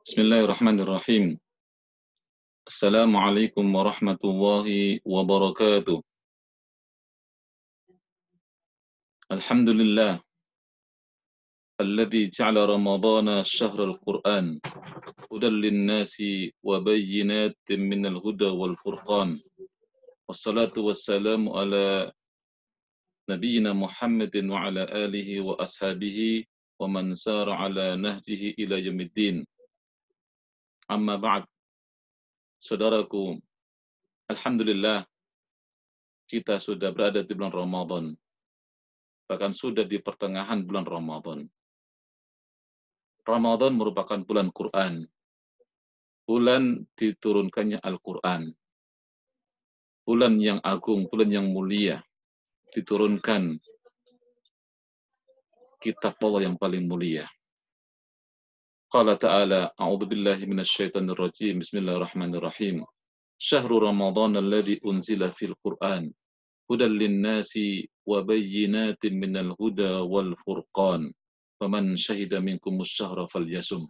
Bismillahirrahmanirrahim. Assalamualaikum warahmatullahi wabarakatuh. Alhamdulillah, alladzi ja'ala ramadhana syahral Qur'an, hudan lin-nasi wa bayyinatin minal huda wal furqan. Wassalatu wassalamu ala nabiyyina Muhammadin wa ala alihi wa ashabihi wa man sara ala nahjihi ila yaumiddin. Amma ba'd, saudaraku, alhamdulillah kita sudah berada di bulan Ramadan. Bahkan sudah di pertengahan bulan Ramadan. Ramadan merupakan bulan Quran. Bulan diturunkannya Al-Quran. Bulan yang agung, bulan yang mulia. Diturunkan kitab Allah yang paling mulia. Qala ta'ala, a'udzu billahi minasyaitonir rajim. Bismillahirrahmanirrahim. Syahrul Ramadan alladzi unzila fil Qur'an. Hudan lin-nasi wa bayyinatin minal huda wal furqan. Faman syahida minkumus syahra falyasum.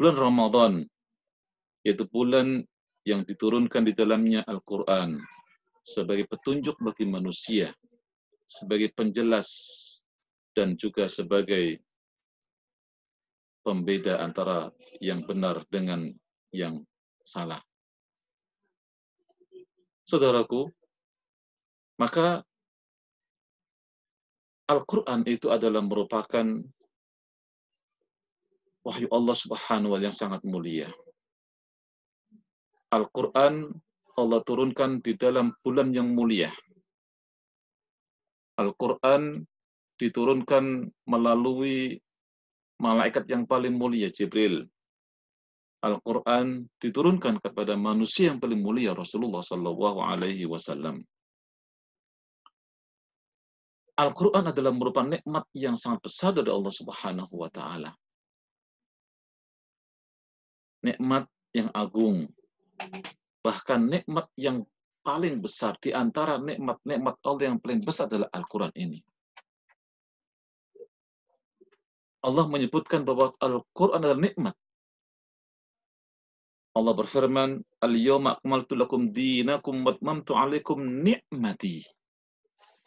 Bulan Ramadan yaitu bulan yang diturunkan di dalamnya Al-Quran sebagai petunjuk bagi manusia, sebagai penjelas, dan juga sebagai pembeda antara yang benar dengan yang salah. Saudaraku, maka Al-Quran itu adalah merupakan wahyu Allah Subhanahu wa Ta'ala yang sangat mulia. Al-Quran Allah turunkan di dalam bulan yang mulia. Al-Quran diturunkan melalui malaikat yang paling mulia, Jibril. Al-Quran diturunkan kepada manusia yang paling mulia, Rasulullah SAW. Al-Quran adalah merupakan nikmat yang sangat besar dari Allah Subhanahu wa Ta'ala. Nikmat yang agung. Bahkan nikmat yang paling besar di antara nikmat-nikmat Allah yang paling besar adalah Al-Quran ini. Allah menyebutkan bahwa Al-Quran adalah nikmat. Allah berfirman, "Al-yawma akmaltu lakum dinakum wa atmamtu 'alaikum ni'mati."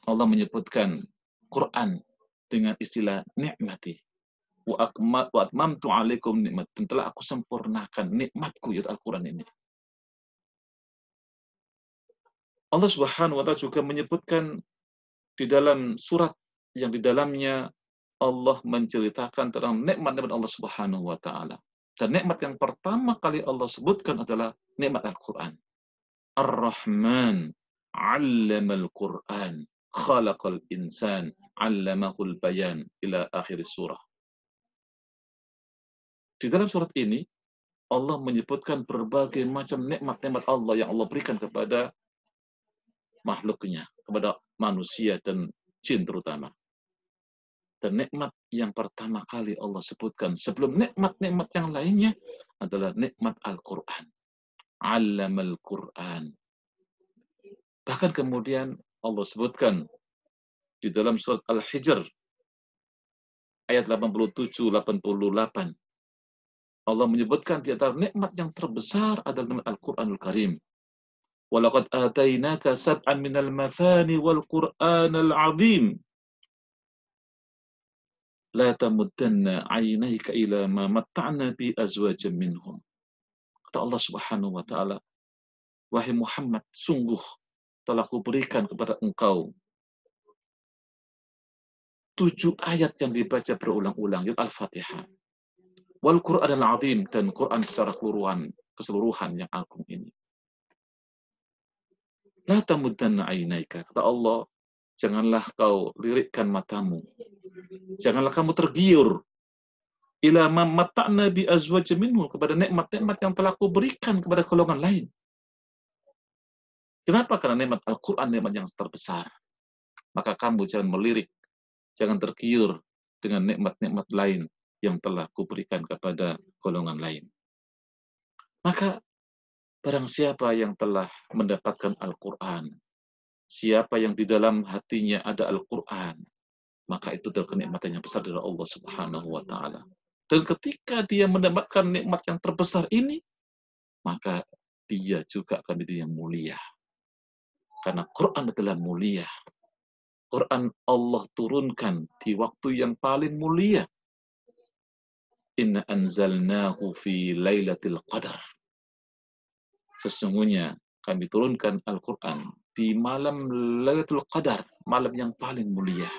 Allah menyebutkan Quran dengan istilah nikmati. Wa atmamtu 'alaikum ni'mati. Dan telah aku sempurnakan nikmatku, yaitu Al-Quran ini. Allah Subhanahu wa Ta'ala juga menyebutkan di dalam surat yang di dalamnya Allah menceritakan tentang nikmat-nikmat Allah Subhanahu wa Ta'ala. Dan nikmat yang pertama kali Allah sebutkan adalah nikmat Al-Quran. Ar-Rahman 'allamal Quran, khalaqal insan, 'allamahul bayan, ila akhir surah. Di dalam surat ini Allah menyebutkan berbagai macam nikmat-nikmat Allah yang Allah berikan kepada makhluknya, kepada manusia dan jin terutama. Dan nikmat yang pertama kali Allah sebutkan sebelum nikmat-nikmat yang lainnya adalah nikmat Al-Quran. 'Allamal Quran. Bahkan kemudian Allah sebutkan di dalam surat Al-Hijr ayat 87-88. Allah menyebutkan di antara nikmat yang terbesar adalah nikmat Al-Quranul Karim. Walaqad atainaka sab'an minal mathani wal Qur'anal 'azim. La tamuddanna 'ainaika ila ma matta'na bi azwajin minhum. Kata Allah Subhanahu wa Ta'ala, wahai Muhammad, sungguh telah kuberikan kepada engkau 7 ayat yang dibaca berulang-ulang, yaitu Al-Fatihah. Wal Qur'anal 'azim, dan Quran secara keseluruhan yang agung ini. La tamuddanna 'ainaika, kata Allah, janganlah kau lirikkan matamu. Janganlah kamu tergiur ila ma matta'na bi azwajin minhum, kepada nikmat-nikmat yang telah kuberikan kepada golongan lain. Kenapa? Karena nikmat Al-Quran nikmat yang terbesar. Maka kamu jangan melirik, jangan tergiur dengan nikmat-nikmat lain yang telah kuberikan kepada golongan lain. Maka barang siapa yang telah mendapatkan Al-Quran, siapa yang di dalam hatinya ada Al-Quran, maka itu adalah kenikmatan yang besar dari Allah Subhanahu wa Ta'ala. Dan ketika dia mendapatkan nikmat yang terbesar ini, maka dia juga akan menjadi yang mulia. Karena Quran adalah mulia. Quran Allah turunkan di waktu yang paling mulia. Inna anzalnahu fi lailatul qadar. Sesungguhnya kami turunkan Al-Quran di malam Lailatul Qadar, malam yang paling mulia.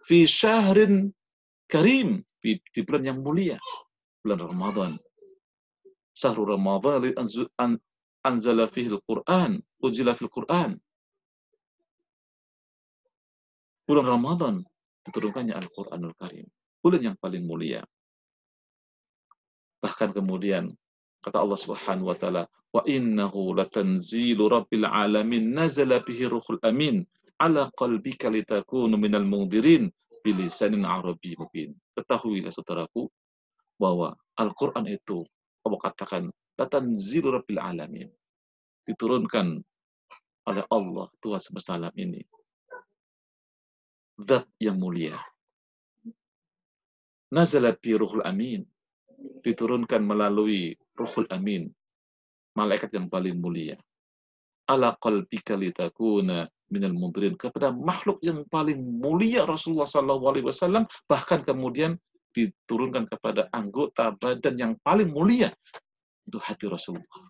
Fi syahrin karim, di bulan yang mulia, bulan Ramadan. Syahrul Ramadan anzala fihi Al-Quran, unzila fil Quran. Bulan Ramadan diturunkannya Al-Quranul Karim, bulan yang paling mulia. Bahkan kemudian kata Allah Subhanahu wa taala, wa innahu latanzilu rabbil alamin nazala bihi ruhul amin ala qalbika litakunu minal mundirin bilisanin arabi mubin. Ketahuilah saudaraku bahwa Al-Qur'an itu Allah katakan latanzilu rabbil alamin, diturunkan oleh Allah Tuhan semesta alam ini, zat yang mulia. Nazala bihi ruhul amin, diturunkan melalui ruhul amin, malaikat yang paling mulia. Ala qalbika litakuna minal mundirin, kepada makhluk yang paling mulia Rasulullah SAW, bahkan kemudian diturunkan kepada anggota badan yang paling mulia itu hati Rasulullah.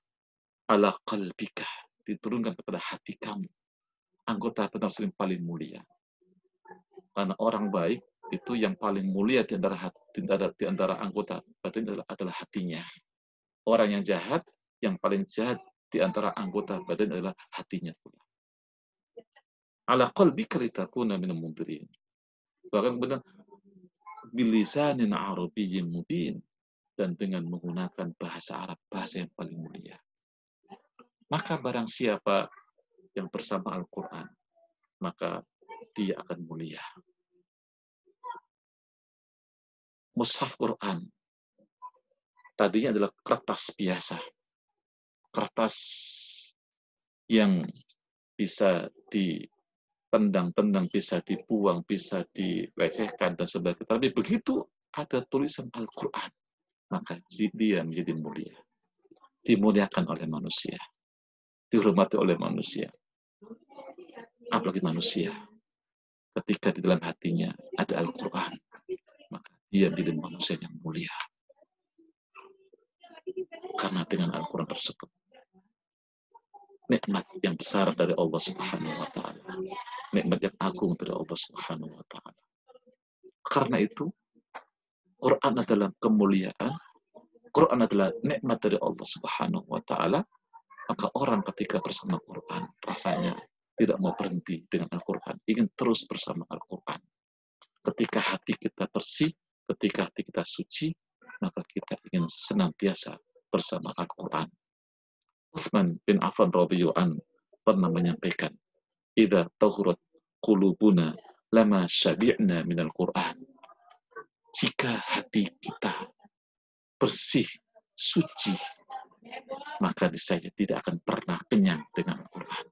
Ala qalbika, diturunkan kepada hati kamu, anggota badan yang paling mulia. Karena orang baik itu yang paling mulia di antara anggota badan adalah hatinya. Orang yang jahat, yang paling jahat di antara anggota badan adalah hatinya pula. Ala qalbika litakuna minal mundirin. Bahkan benar bilisanin arabiyyin mubin, dan dengan menggunakan bahasa Arab, bahasa yang paling mulia. Maka barang siapa yang bersama Al-Qur'an, maka dia akan mulia. Mushaf Quran tadinya adalah kertas biasa. Kertas yang bisa ditendang-tendang, bisa dibuang, bisa dilecehkan, dan sebagainya. Tapi begitu ada tulisan Al-Quran, maka dia menjadi mulia. Dimuliakan oleh manusia. Dihormati oleh manusia. Apalagi manusia. Ketika di dalam hatinya ada Al-Quran, maka dia menjadi manusia yang mulia. Karena dengan Al-Quran tersebut, nikmat yang besar dari Allah Subhanahu wa Ta'ala, nikmat yang agung dari Allah Subhanahu wa Ta'ala. Karena itu, Quran adalah kemuliaan, Quran adalah nikmat dari Allah Subhanahu wa Ta'ala. Maka orang ketika bersama Quran, rasanya tidak mau berhenti dengan Al-Quran, ingin terus bersama Al-Quran. Ketika hati kita bersih, ketika hati kita suci, maka kita ingin senantiasa bersama Al-Quran. Uthman bin Affan radhiyallahu anhu pernah menyampaikan, "Idza tahurat qulubuna lama syabi'na minal Qur'an." Jika hati kita bersih, suci, maka niscaya tidak akan pernah kenyang dengan Al-Quran.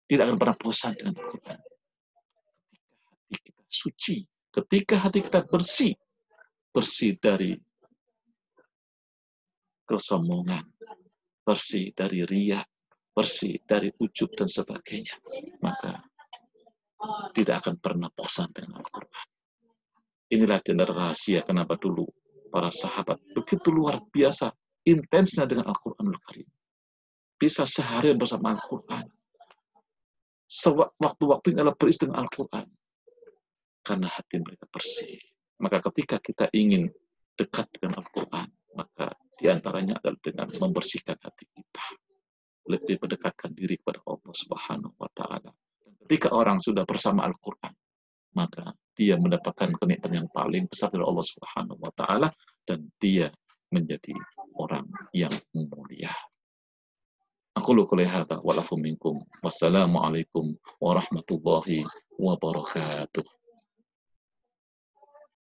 Tidak akan pernah bosan dengan Al-Quran. Ketika hati kita suci, ketika hati kita bersih, bersih dari kesombongan, bersih dari riya, bersih dari ujub dan sebagainya, maka tidak akan pernah bosan dengan Al-Quran. Inilah di antara rahasia kenapa dulu para sahabat begitu luar biasa intensnya dengan Al-Quranul Karim. Bisa seharian bersama Al-Quran. Waktu-waktunya adalah berisi dengan Al-Quran. Karena hati mereka bersih. Maka ketika kita ingin dekat dengan Al-Quran, maka diantaranya adalah dengan membersihkan hati kita. Lebih mendekatkan diri kepada Allah Subhanahu wa Ta'ala. Ketika orang sudah bersama Al-Quran, maka dia mendapatkan kenikmatan yang paling besar dari Allah Subhanahu wa Ta'ala, dan dia menjadi orang yang mulia. Aqulu qouli hadza wa lakum minkum. Wassalamualaikum warahmatullahi wabarakatuh.